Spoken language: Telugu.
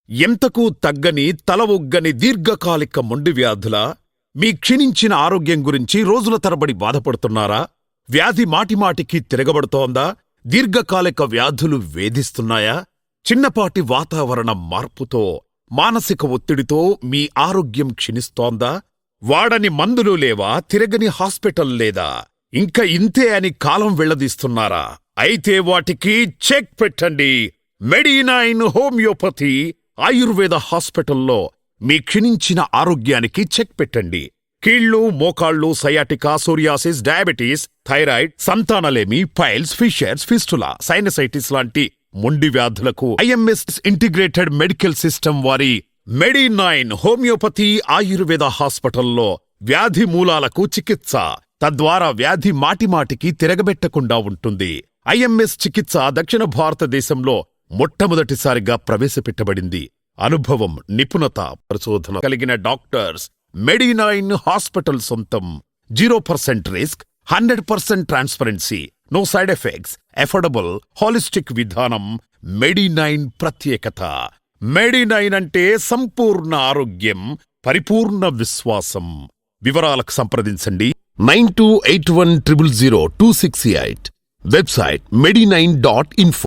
ఎంతకూ తగ్గని తల ఒగ్గని దీర్ఘకాలిక మొండి వ్యాధులా? మీ క్షీణించిన ఆరోగ్యం గురించి రోజుల తరబడి బాధపడుతున్నారా? వ్యాధి మాటిమాటికి తిరగబడుతోందా? దీర్ఘకాలిక వ్యాధులు వేధిస్తున్నాయా? చిన్నపాటి వాతావరణ మార్పుతో, మానసిక ఒత్తిడితో మీ ఆరోగ్యం క్షీణిస్తోందా? వాడని మందులు లేవా? తిరగని హాస్పిటల్ లేదా? ఇంక ఇంతే అని కాలం వెళ్లదీస్తున్నారా? అయితే వాటికి చెక్ పెట్టండి. మెడి9 హోమియోపతి ఆయుర్వేద హాస్పిటల్లో మీ క్షీణించిన ఆరోగ్యానికి చెక్ పెట్టండి. కీళ్లు, మోకాళ్లు, సయాటికా, సోరియాసిస్, డయాబెటీస్, థైరాయిడ్, సంతానలేమి, పైల్స్, ఫిషర్స్, ఫిస్టులా, సైనసైటిస్ లాంటి మొండి వ్యాధులకు ఐఎంఎస్ ఇంటిగ్రేటెడ్ మెడికల్ సిస్టమ్ వారి మెడి9 హోమియోపతి ఆయుర్వేద హాస్పిటల్లో వ్యాధి మూలాలకు చికిత్స, తద్వారా వ్యాధి మాటిమాటికి తిరగబెట్టకుండా ఉంటుంది. ఐఎంఎస్ చికిత్స దక్షిణ భారతదేశంలో మొట్టమొదటిసారిగా ప్రవేశపెట్టబడింది. అనుభవం, నిపుణత, పరిశోధన కలిగిన డాక్టర్స్ మెడి9 హాస్పిటల్ సొంతం. 0% risk, 100% transparency, no side effects, affordable, holistic విధానం మెడి9 ప్రత్యేకత. మెడి9 అంటే సంపూర్ణ ఆరోగ్యం, పరిపూర్ణ విశ్వాసం. వివరాలకు సంప్రదించండి 9281000268. Website medi9.info.